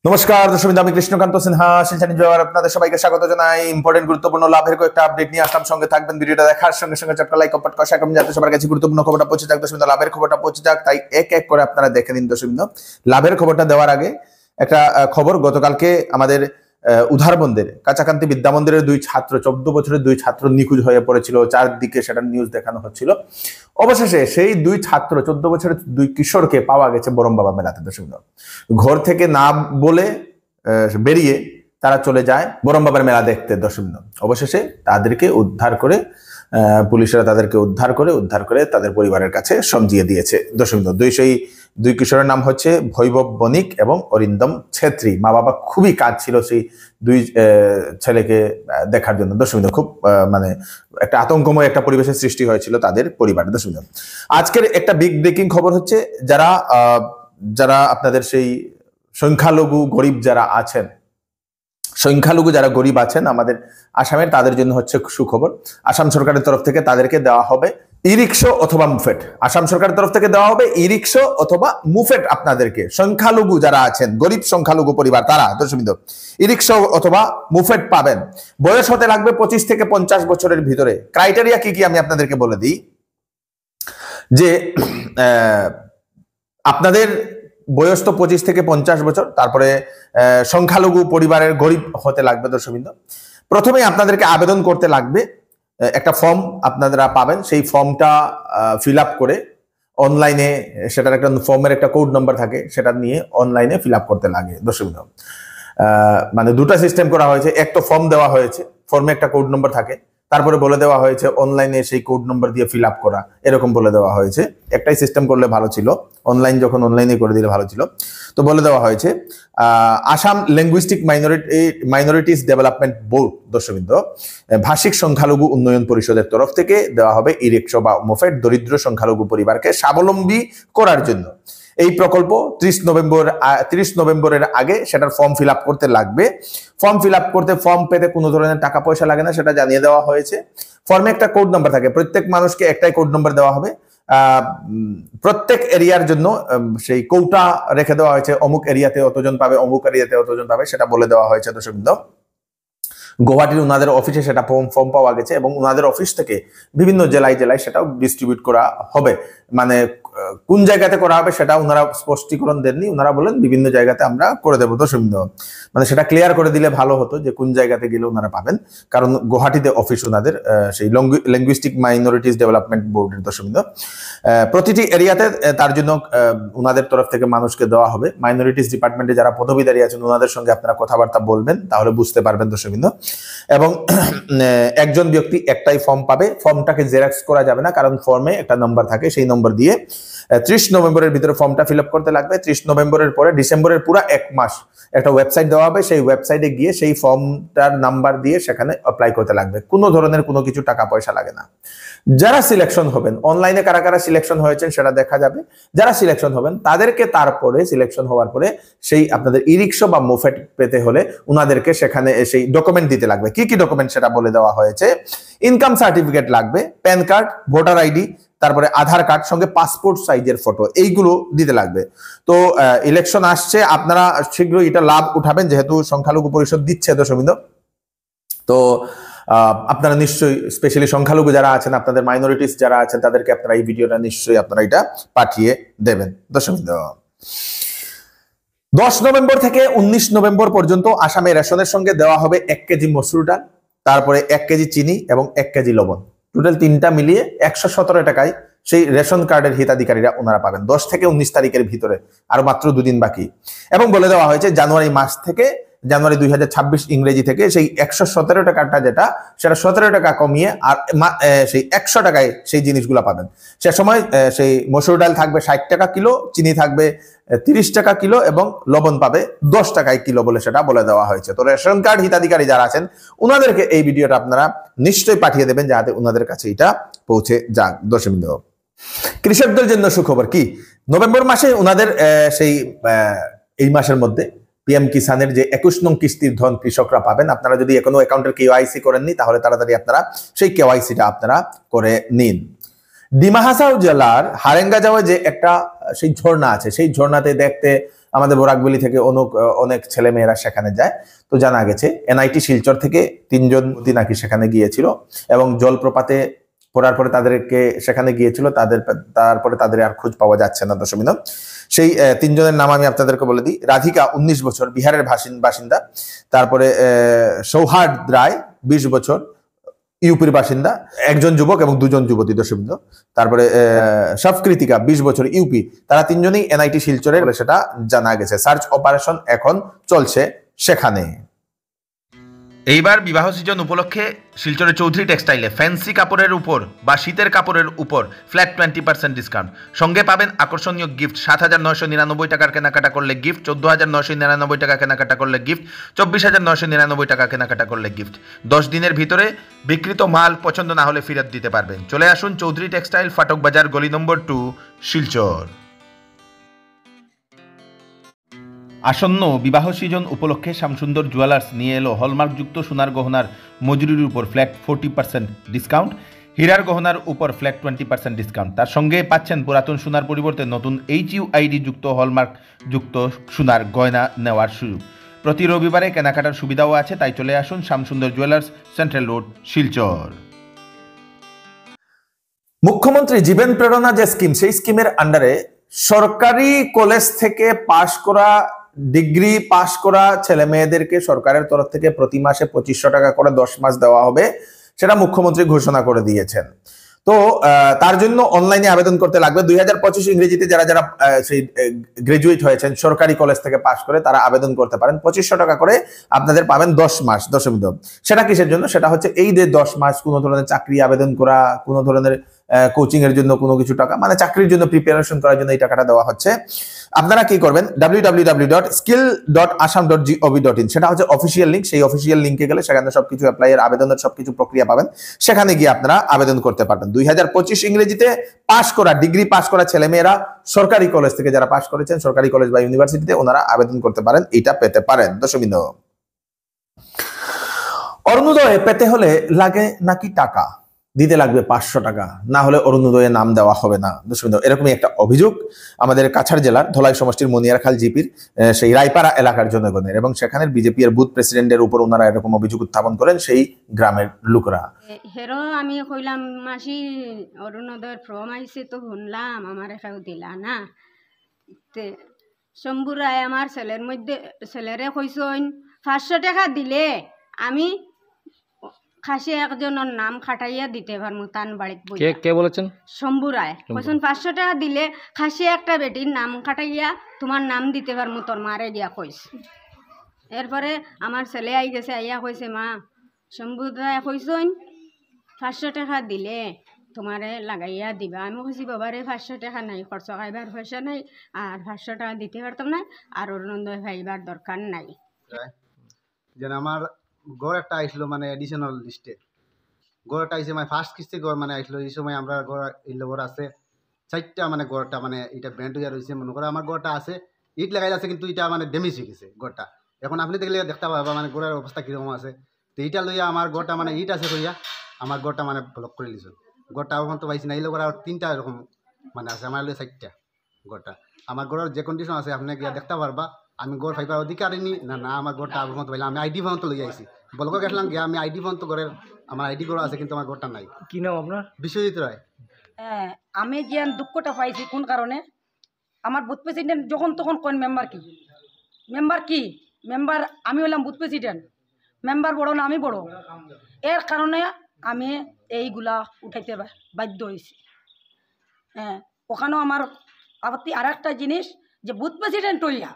নমস্কার দর্শক, আমি কৃষ্ণকান্ত সিনহা শিলচর নিউজ আপনাদের সবাইকে স্বাগত জানাই। ইম্পর্টেন্ট গুরুত্বপূর্ণ লাভের কয়েকটা আপডেট নিয়ে আসলাম, সঙ্গে থাকবেন। ভিডিওটা দেখার সঙ্গে সঙ্গে চ্যানেলটা লাইক কমেন্ট করা শেখাবেন যাতে সবার কাছে গুরুত্বপূর্ণ খবরটা পৌঁছে যাক। দর্শক, লাভের খবরটা পৌঁছে যাক, তাই এক এক করে আপনারা দেখে নিন। দর্শক, লাভের খবরটা দেওয়ার আগে একটা খবর, গতকালকে আমাদের উধারবন্দের কাঁচাকান্তি বিদ্যা মন্দিরের দুই ছাত্র, 14 বছরের দুই ছাত্র নিখোঁজ হয়ে পড়েছিল। চারদিকে সেটা নিউজ দেখানো হচ্ছিল। অবশেষে সেই দুই ছাত্র, 14 বছরের দুই কিশোরকে পাওয়া গেছে বরমবাবা মেলাতে। দর্শক, ঘর থেকে না বলে বেরিয়ে তারা চলে যায় বরমবাবার মেলা দেখতে। দর্শক, অবশেষে তাদেরকে উদ্ধার করে পুলিশরা তাদেরকে উদ্ধার করে তাদের পরিবারের কাছে সমঝিয়ে দিয়েছে। দর্শক, দুই কিশোরের নাম হচ্ছে ভৈবব বণিক এবং অরিন্দম ছেত্রী। মা বাবা খুবই কাঁদছিল সেই দুই ছেলেকে দেখার জন্য। দর্শক, খুব মানে একটা আতঙ্কময় একটা পরিবেশের সৃষ্টি হয়েছিল তাদের পরিবারে। দর্শক, আজকের একটা বিগ ব্রেকিং খবর হচ্ছে, যারা আপনাদের সেই সংখ্যালঘু গরিব যারা আছেন, যারা গরিব আছেন আমাদের আসামের, তাদের জন্য হচ্ছে সুখবর। আসাম সরকারের তরফ থেকে তাদেরকে দেওয়া হবে ই-রিক্সা অথবা মুফেট। আসাম সরকারের তরফ থেকে দেওয়া হবে ই-রিক্সা অথবা মুফেট আপনাদেরকে। সংখ্যালঘু যারা আছেন, গরিব সংখ্যালঘু পরিবার, তারা দর্শক ই-রিক্সা অথবা মুফেট পাবেন। বয়স হতে লাগবে 25 থেকে 50 বছরের ভিতরে। ক্রাইটেরিয়া কি কি আমি আপনাদেরকে বলে দিই, যে আপনাদের বয়স তো 25 থেকে 50 বছর, তারপরে সংখ্যালঘু পরিবারের গরিব হতে লাগবে। দর্শকবৃন্দ, প্রথমেই আপনাদেরকে আবেদন করতে লাগবে, একটা ফর্ম আপনারা পাবেন। সেই ফর্মটা ফিল আপ করে অনলাইনে, সেটার একটা ফর্মের একটা কোড নাম্বার থাকে, সেটা নিয়ে অনলাইনে ফিল আপ করতে লাগে। দর্শকবৃন্দ, মানে দুটা সিস্টেম করা হয়েছে। একটা ফর্ম দেওয়া হয়েছে, ফর্মে একটা কোড নাম্বার থাকে, তারপরে বলে দেওয়া হয়েছে অনলাইনে সেই কোড নাম্বার দিয়ে ফিল আপ করা, এরকম বলে দেওয়া হয়েছে। একটাই সিস্টেম করলে ভালো ছিল, অনলাইনে করে দিলে ভালো ছিল। তো বলে দেওয়া হয়েছে Assam linguistic minorities development board, দর্শকবৃন্দ, ভাষিক সংখ্যালঘু উন্নয়ন পরিষদের তরফ থেকে দেওয়া হবে ই-রিক্সা বা মুফেট দরিদ্র সংখ্যালঘু পরিবারকে স্বাবলম্বী করার জন্য। এই প্রকল্প 30 নভেম্বরের আগে সেটার ফর্ম ফিল আপ করতে লাগবে। ফর্ম পেতে কোনো ধরনের টাকা পয়সা লাগে না, সেটা জানিয়ে দেওয়া হয়েছে। ফর্মে একটা কোড নাম্বার থাকে, প্রত্যেক মানুষকে একটাই কোড নাম্বার দেওয়া হবে। প্রত্যেক এরিয়ার জন্য সেই কোটা রেখে দেওয়া হয়েছে, অমুক এরিয়াতে অতজন পাবে, অমুক এরিয়াতে অতজন পাবে, সেটা বলে দেওয়া হয়েছে। দর্শকবৃন্দ, গুয়াহাটির ওনাদের অফিসে সেটা ফর্ম পাওয়া গেছে এবং ওনাদের অফিস থেকে বিভিন্ন জেলায় সেটাও ডিস্ট্রিবিউট করা হবে। মানে কোন জায়গাতে করা হবে সেটা ওনারা স্পষ্টীকরণ দেননি, ওনারা বলেন বিভিন্ন জায়গাতে আমরা করে দেবো। দর্শকবৃন্দ, মানে সেটা ক্লিয়ার করে দিলে ভালো হতো যে কোন জায়গাতে গেলে ওনারা পাবেন, কারণ গুয়াহাটিতে অফিস ওনাদের সেই লিঙ্গুইস্টিক মাইনরিটিস ডেভেলপমেন্ট বোর্ডের। দর্শকবৃন্দ, প্রতিটি এরিয়াতে তার জন্য ওনাদের তরফ থেকে মানুষকে দেওয়া হবে। মাইনরিটিস ডিপার্টমেন্টে যারা পদবীধারী আছেন ওনাদের সঙ্গে আপনারা কথাবার্তা বলবেন, তাহলে বুঝতে পারবেন। দর্শকবৃন্দ, এবং একজন ব্যক্তি একটাই ফর্ম পাবে। ফর্মটাকে জেরক্স করা যাবে না, কারণ ফর্মে একটা নম্বর থাকে, সেই নম্বর দিয়ে 30 নভেম্বরের ভিতরে ফর্মটা ফিল আপ করতে লাগবে। 30 নভেম্বরের পরে ডিসেম্বরের পুরো এক মাস একটা ওয়েবসাইট দেওয়া হবে, সেই ওয়েবসাইটে গিয়ে সেই ফর্মটার নাম্বার দিয়ে সেখানে অ্যাপ্লাই করতে লাগবে। কোনো ধরনের কোনো কিছু টাকা পয়সা লাগে না। যারা সিলেকশন হবেন, অনলাইনে কারা কারা সিলেকশন হয়েছেন সেটা দেখা যাবে। যারা সিলেকশন হবেন তাদেরকে তারপরে সিলেকশন হওয়ার পরে সেই আপনাদের ই-রিক্সা বা মুফেট পেতে হলে ওনাদেরকে সেখানে সেই ডকুমেন্ট দিতে লাগবে। কি কি ডকুমেন্ট সেটা বলে দেওয়া হয়েছে। ইনকাম সার্টিফিকেট লাগবে, প্যান কার্ড, ভোটার আইডি, তারপরে আধার কার্ড, সঙ্গে পাসপোর্ট সাইজের ফটো, এইগুলো দিতে লাগবে। তো ইলেকশন আসছে, আপনারা শীঘ্রই এটা লাভ উঠাবেন, যেহেতু সংখ্যালঘু পরিষদ দিচ্ছে। দর্শকবৃন্দ, তো আপনারা নিশ্চয়ই, স্পেশালি সংখ্যালঘু যারা আছেন, আপনাদের মাইনরিটিস যারা আছেন, তাদেরকে আপনারা এই ভিডিওটা নিশ্চয়ই আপনারা এটা পাঠিয়ে দেবেন। দর্শকবৃন্দ, 10 নভেম্বর থেকে 19 নভেম্বর পর্যন্ত আসামে রেশনের সঙ্গে দেওয়া হবে 1 কেজি মসুর ডাল, তারপরে 1 কেজি চিনি এবং 1 কেজি লবণ। টোটাল 3টা মিলিয়ে 117 টাকায় সেই রেশন কার্ডের হিতাধিকারীরা ওনারা পাবেন 10 থেকে 19 তারিখের ভিতরে, আর মাত্র 2 দিন বাকি। এবং বলে দেওয়া হয়েছে জানুয়ারি 2026 ইংরেজি থেকে সেই 117 টাকাটা যেটা, সেটা 17 টাকা কমিয়ে আর সেই 100 টাকায় সেই জিনিসগুলো পাবেন। সে সময় সেই মসুর ডাল থাকবে 60 টাকা কিলো, চিনি থাকবে 30 টাকা কিলো এবং লবণ পাবে 10 টাকায় কিলো বলে সেটা বলে দেওয়া হয়েছে। তো রেশন কার্ড হিতাধিকারী যারা আছেন ওনাদেরকে এই ভিডিওটা আপনারা নিশ্চয়ই পাঠিয়ে দেবেন, যাতে ওনাদের কাছে এটা পৌঁছে যাক। দর্শকবৃন্দ, কৃষকদের জন্য সুখবর কি, নভেম্বর মাসে ওনাদের সেই এই মাসের মধ্যে পিএম কিষানের যে 21 নং কিস্তির ধন কৃষকরা পাবেন। আপনারা যদি এখনো অ্যাকাউন্টের কেওয়াইসি করেননি, তাহলে তাড়াতাড়ি আপনারা সেই কেওয়াইসিটা আপনারা করে নিন। ডিমা হাসাও জেলার হারেঙ্গা যাওয়া যে একটা সেই ঝর্ণা আছে, সেই ঝর্ণাতে দেখতে আমাদের বোরাকবেলি থেকে অনেক ছেলে মেয়েরা সেখানে যায়। তো জানা গেছে এনআইটি শিলচর থেকে 3 জন নাকি সেখানে গিয়েছিল এবং জলপ্রপাতে পড়ার পরে তাদেরকে সেখানে গিয়েছিল, তারপরে তাদের আর খোঁজ পাওয়া যাচ্ছে না। দর্শকবৃন্দ, সেই 3 জনের নাম আমি আপনাদেরকে বলে দিই। রাধিকা 19 বছর, বিহারের বাসিন্দা। তারপরে সৌহার্দ রায় 20 বছর, ইউপির বাসিন্দা, একজন যুবক এবং 2 জন যুবতী। দর্শকবৃন্দ, তারপরে সবকৃতিকা 20 বছর, ইউপি। তারা 3 জনই এনআইটি শিলচরের, সেটা জানা গেছে। সার্চ অপারেশন এখন চলছে সেখানে। এইবার বিবাহ সিজন উপলক্ষে শিলচরের চৌধুরী টেক্সটাইলে ফ্যান্সি কাপড়ের উপর বা শীতের কাপড়ের উপর ফ্ল্যাট 20% ডিসকাউন্ট। সঙ্গে পাবেন আকর্ষণীয় গিফট। 7,999 টাকার কেনাকাটা করলে গিফট, 14,999 টাকা কেনাকাটা করলে গিফট, 24,999 টাকা কেনাকাটা করলে গিফট। 10 দিনের ভিতরে বিক্রিত মাল পছন্দ না হলে ফেরত দিতে পারবেন। চলে আসুন চৌধুরী টেক্সটাইল, ফাটক বাজার, গলি নম্বর 2, শিলচর। আসন্ন বিবাহ সিজন উপলক্ষে শ্যামসুন্দর জুয়েলার্স নিয়ে এলো হলমার্কযুক্ত সোনার গহনার মজুরির উপর ফ্ল্যাট 40% ডিসকাউন্ট, হীরার গহনার উপর ফ্ল্যাট 20% ডিসকাউন্ট। তার সঙ্গে পাচ্ছেন পুরাতন সোনার পরিবর্তে নতুন HUID যুক্ত হলমার্কযুক্ত সোনার গয়না নেওয়ার সুযোগ। প্রতি রবিবারে কেনাকাটার সুবিধাও আছে, তাই চলে আসুন Shyamsundar jewellers, central road, Silchar. মুখ্যমন্ত্রী জীবন প্রেরণা যে স্কিম, সেই স্কিমের আন্ডারে সরকারি কলেজ থেকে পাশ করা, ডিগ্রি পাশ করা ছেলে মেয়েদেরকে সরকারের তরফ থেকে প্রতি মাসে 2500 টাকা করে 10 মাস দেওয়া হবে, সেটা মুখ্যমন্ত্রী ঘোষণা করে দিয়েছেন। তো তার জন্য অনলাইনে আবেদন করতে লাগবে। 2025 ইংরেজিতে যারা সেই গ্রাজুয়েট হয়েছেন সরকারি কলেজ থেকে পাশ করে, তারা আবেদন করতে পারেন। 2500 টাকা করে আপনাদের পাবেন 10 মাস। দশমিক। সেটা কিসের জন্য? সেটা হচ্ছে এই যে 10 মাস কোনো ধরনের চাকরি আবেদন করা, কোনো ধরনের কোচিং এর জন্য কোনো কিছু টাকা, মানে চাকরির জন্য প্রিপারেশন করার জন্য এই টাকাটা দেওয়া হচ্ছে। আপনারা কি করবেন? www.skill.assam.gov.in, সেটা হচ্ছে অফিসিয়াল লিঙ্ক। সেই অফিসিয়াল লিঙ্কে গেলে সেখানে সবকিছু অ্যাপ্লাই এর আবেদনের সবকিছু প্রক্রিয়া পাবেন। সেখানে গিয়ে আপনারা আবেদন করতে পারবেন। 2025 ইংরেজিতে পাশ করা, ডিগ্রি পাশ করা ছেলেমেয়েরা সরকারি কলেজ থেকে যারা পাশ করেছেন, সরকারি কলেজ বা ইউনিভার্সিটিতে, ওনারা আবেদন করতে পারেন, এটা পেতে পারেন। দশমিক। অরুণোদয়ে পেতে হলে লাগে নাকি টাকা? দিতে লাগবে 500 টাকা, না হলে অরুণোদয়ে নাম দেওয়া হবে না। এরকমই একটা অভিযোগ আমাদের কাছাড় জেলার ধলাই সমষ্টির মনিয়ারখাল জিপির সেই রায়পাড়া এলাকার জনগণের, এবং সেখানের বিজেপি এর বুথ প্রেসিডেন্টের উপর ওনারা এরকম অভিযোগ উত্থাপন করেন সেই গ্রামের লোকরা। হেরো আমি কইলাম মাসি অরুণোদয়ের ফর্ম আইছে, তো শুনলাম আমার এখানে দিলা না। শম্ভু রায় আমার ছেলেরে কইসইন 500 টাকা দিলে আমি খাসি একজনের নাম খাটাইয়া দিতে পারবো তান বাড়িতে। কে বলেছেন? শম্ভু রায় কইসন 500 টাকা দিলে খাসি একটা বেটির নাম খাটাইয়া তোমার নাম দিতে পারবো, তোর মারে গিয়া কইস। এরপরে আমার ছেলে আই গেছে, আইয়া কইছে মা শম্ভু রায় কইসন 500 টাকা দিলে তোমারে লাগাইয়া দিবা। আমি কইছি বাবারে 500 টাকা নাই, খরচ খাইবার পয়সা নাই, আর 500 টাকা দিতে পারতাম না, আর অরুণোদয় ভাইবার দরকার নাই। যেন আমার গড় একটা আইসলো, মানে এডিশনাল লিস্টে গড় একটা আইসে, মানে ফার্স্ট কিস্তি গড় মানে আইসলো। এই সময় আমরা গড় গড় আছে 4টা, মানে গড়টা মানে এটা ব্যান্ড হয়ে রয়েছে। মনে করো আমার গড়টা আছে, ইট লাগাই আছে, কিন্তু এটা মানে ড্যামেজ হয়ে গেছে গড়টা। এখন আপনি দেখলে দেখতে পাবা মানে গড়ের অবস্থা কীরকম আছে। তো এইটা লইয়া আমার গড়টা মানে ইট আছে কইয়া আমার গড়টা মানে ব্লক করে লিছো। গড়টা এখন তো পাইছি না, এই লোক আর 3টা এরকম মানে আছে, আমার লইয়া 4টা গড়টা। আমার গড়ের যে কন্ডিশন আছে আপনি গিয়া দেখতে পারবা। আমি গড় ফাইবার অধিকারী নি না, না আমার গড়টা আগের মতো পাইলাম। আমি আইডি ফোন তো লই আইছি, বলকে গেছিলাম গিয়া আমি আইডি ফোন তো গড়ের, আমার আইডি গড় আছে, কিন্তু আমার গড়টা নাই। কি নাম আপনার? বিশ্বজিৎ রায়। আমি যে দুঃখটা পাইছি কোন কারণে, আমার বুথ প্রেসিডেন্ট যখন তখন কোন মেম্বার কি মেম্বার আমি হলাম বুথ প্রেসিডেন্ট, মেম্বার বড় না আমি বড়, এর কারণে আমি এইগুলা উঠাইতে বাধ্য হয়েছি। ওখানেও আমার আপত্তি। আর একটা জিনিস যে বুথ প্রেসিডেন্ট হইয়া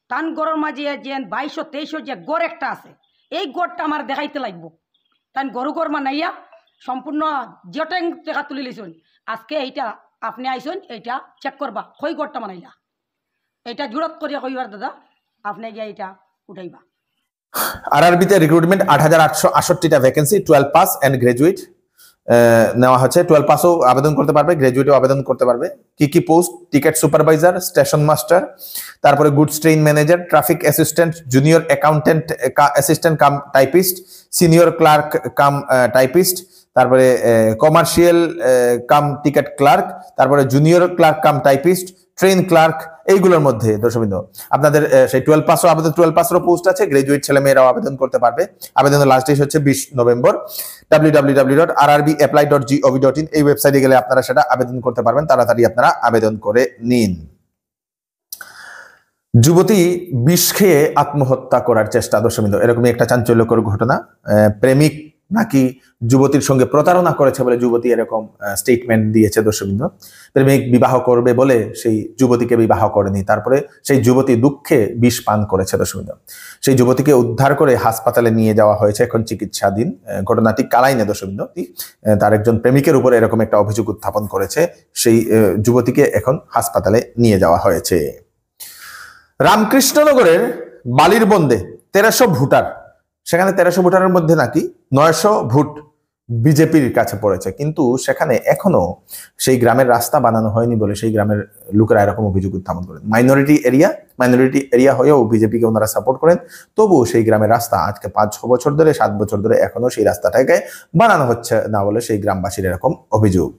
তান গড়ের মাঝে যে 2200-2300 যে গড় একটা আছে, এই গড়টা আমার দেখাইতে লাগবো। তান গরু গড় মানাইয়া সম্পূর্ণ যেটাই টাকা তুলে লিছুন, আজকে এইটা আপনি আইসুন, এইটা চেক করবা কই গড়টা মানাইলা, এইটা জুড়ত করিয়া কইবার দাদা আপনি গিয়ে এইটা উঠাইবা। আরআরবিতে রিক্রুটমেন্ট 8868টা ভ্যাকেন্সি, 12 পাস এন্ড গ্রাজুয়েট নেওয়া হচ্ছে। 12 পাসও আবেদন করতে পারবে, গ্রাজুয়েটও আবেদন করতে পারবে। কি কি পোস্ট? টিকেট সুপারভাইজার, স্টেশন মাস্টার, তারপরে goods train manager, traffic assistant, junior accountant assistant cum typist, senior clerk cum typist, তারপরে কমার্শিয়াল কাম টিকেট ক্লার্ক, তারপরে junior clerk cum typist, train clerk, এইগুলোর মধ্যে দর্শকবৃন্দ আপনাদের সেই 12 পাসও আবেদন 12 পাসেরও পোস্ট আছে, গ্রাজুয়েট ছেলেমেয়েরাও আবেদন করতে পারবে। আবেদনের লাস্ট ডেট হচ্ছে 20 নভেম্বর। www.rrbapply.gov.in এই ওয়েবসাইটে গেলে আপনারা সেটা আবেদন করতে পারবেন, তাড়াতাড়ি আপনারা আবেদন করে নিন। যুবতী বিষ খেয়ে আত্মহত্যা করার চেষ্টা দর্শকবৃন্দ, এরকমই একটা চাঞ্চল্যকর ঘটনা। প্রেমিক নাকি যুবতীর সঙ্গে প্রতারণা করেছে বলে যুবতী এরকম স্টেটমেন্ট দিয়েছে দর্শকবৃন্দ। প্রেমিক বিবাহ করবে বলে সেই যুবতীকে বিবাহ করেনি, তারপরে সেই যুবতী দুঃখে বিষ পান করেছে দর্শকবৃন্দ। সেই যুবতীকে উদ্ধার করে হাসপাতালে নিয়ে যাওয়া হয়েছে, এখন চিকিৎসাধীন। ঘটনাটি কালাইনে দর্শকবৃন্দ, তার একজন প্রেমিকের উপরে এরকম একটা অভিযোগ উত্থাপন করেছে, সেই যুবতীকে এখন হাসপাতালে নিয়ে যাওয়া হয়েছে। রামকৃষ্ণনগরের বালির বন্দে 1300 ভোটার, সেখানে 1300 ভোটারের মধ্যে নাকি 900 ভোট বিজেপির কাছে পড়েছে, কিন্তু সেখানে এখনো সেই গ্রামের রাস্তা বানানো হয়নি বলে সেই গ্রামের লোকেরা এরকম অভিযোগ উত্থাপন করেন। মাইনরিটি এরিয়া হয়েও বিজেপিকে ওনারা সাপোর্ট করেন, তবুও সেই গ্রামের রাস্তা আজকে 5-6 বছর ধরে 7 বছর ধরে এখনো সেই রাস্তাটাকে বানানো হচ্ছে না বলে সেই গ্রামবাসীর এরকম অভিযোগ।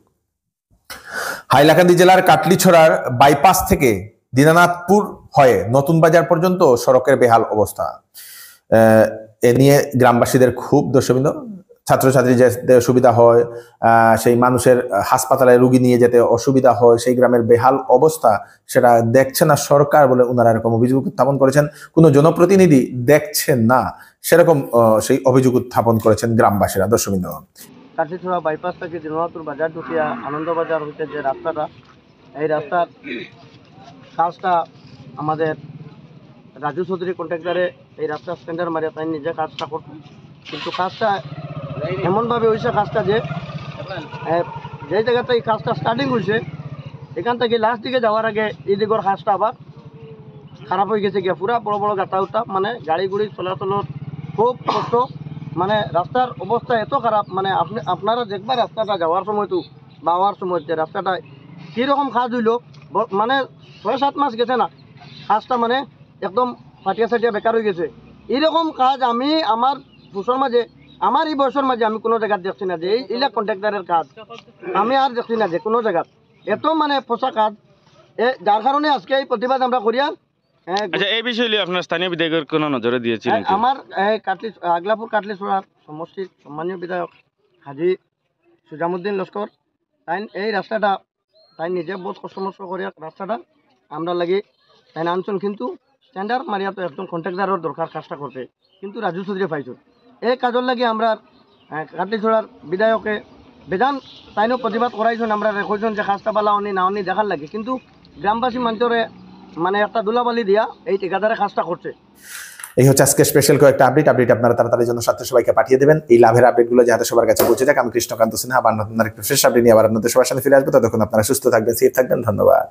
হাইলাকান্দি জেলার কাটলিছড়ার বাইপাস থেকে দিনানাথপুর হয়ে নতুন বাজার পর্যন্ত সড়কের বেহাল অবস্থা। এ নিয়ে গ্রামবাসীদের খুব দর্শকবৃন্দ, ছাত্রছাত্রী যেতে সুবিধা হয়, সেই মানুষের হাসপাতালে রোগী নিয়ে যেতে অসুবিধা হয়, সেই গ্রামের বেহাল অবস্থা সেটা দেখছে না সরকার বলে ওনারা এরকম অভিযোগ উত্থাপন করেছেন। কোনো জনপ্রতিনিধি দেখছেন না সেরকম সেই অভিযোগ উত্থাপন করেছেন গ্রামবাসীরা দর্শকবৃন্দ। কাঠিছড়া বাইপাস থেকে দিনাজপুর বাজার ঢুকিয়া আনন্দবাজার হইতে যে রাস্তাটা, এই রাস্তার কাজটা আমাদের রাজু চৌধুরী কন্ট্রাক্টরে এই রাস্তা স্ট্যান্ডার মারিয়া তাই নিজে কাজটা করতো, কিন্তু কাজটা এমনভাবে হয়েছে কাজটা যে যেই জায়গাতে এই কাজটা স্টার্টিং হয়েছে এখান থেকে লাস্ট দিকে যাওয়ার আগে এই দিকের কাজটা আবার খারাপ হয়ে গেছে গিয়া, পুরা বড় বড় গাঁটা উঠা, মানে গাড়ি গুড়ি চলাচলের খুব কষ্ট, মানে রাস্তার অবস্থা এত খারাপ, মানে আপনারা দেখবা রাস্তাটা যাওয়ার সময়তো বা আওয়ার সময়তে রাস্তাটা কীরকম কাজ হইল, মানে 6-7 মাস গেছে না কাজটা, মানে একদম ফাটিয়া সাটিয়া বেকার হয়ে গেছে। এইরকম কাজ আমি আমার বছর মাঝে, আমার এই বয়সের মাঝে আমি কোনো জায়গায় দেখছি না যে এইলা কন্ট্রাক্টারের কাজ আমি আর দেখছি না যে কোনো জায়গা এত মানে পোষা কাজ, যার কারণে আজকে এই প্রতিবাদ আমরা করিয়া। আচ্ছা, এই বিষয়ে আপনার স্থানীয় বিধায়কের কোনো নজরে দিয়েছিলেন? আমার আগলাপুর কাটলিছড়ার সমষ্টির সম্মানীয় বিধায়ক হাজি সুজামুদ্দিন লস্কর তাই এই রাস্তাটা তাই নিজে বহুত কষ্ট মষ্ট করিয়া রাস্তাটা আমরা লাগি তাই আনছেন, কিন্তু স্ট্যান্ডার মারিয়া তো একজন কন্ট্রাক্টারের দরকার কাজটা করতে, কিন্তু রাজু চৌধুরী পাইছো এই কাজের লাগে আমরা কাটলিছড়ার বিধায়কে বেজান তাইনও প্রতিবাদ করাইছেন, আমরা কইছেন যে কাজটা পালা অনি না অনি দেখার লাগে, কিন্তু গ্রামবাসী মানুষরে মানে একটা দুলাবালি দিয়া এই ঠিকাদারে কাজটা করছে। এই হচ্ছে আজকে স্পেশাল কয়েকটা আপডেট আপনারা তাড়াতাড়ি জন্য সাথে সবাইকে পাঠিয়ে দেবেন। এই লাভের আপডেটগুলো যাতে সবার কাছে পৌঁছে যাক। আমি কৃষ্ণকান্ত সিনহা আবার নতুন একটা ফ্রেশ আপডেট নিয়ে আবার আপনাদের সবার সামনে ফিরে আসবো। ততক্ষণ আপনারা সুস্থ থাকবেন, সেফ থাকবেন। ধন্যবাদ।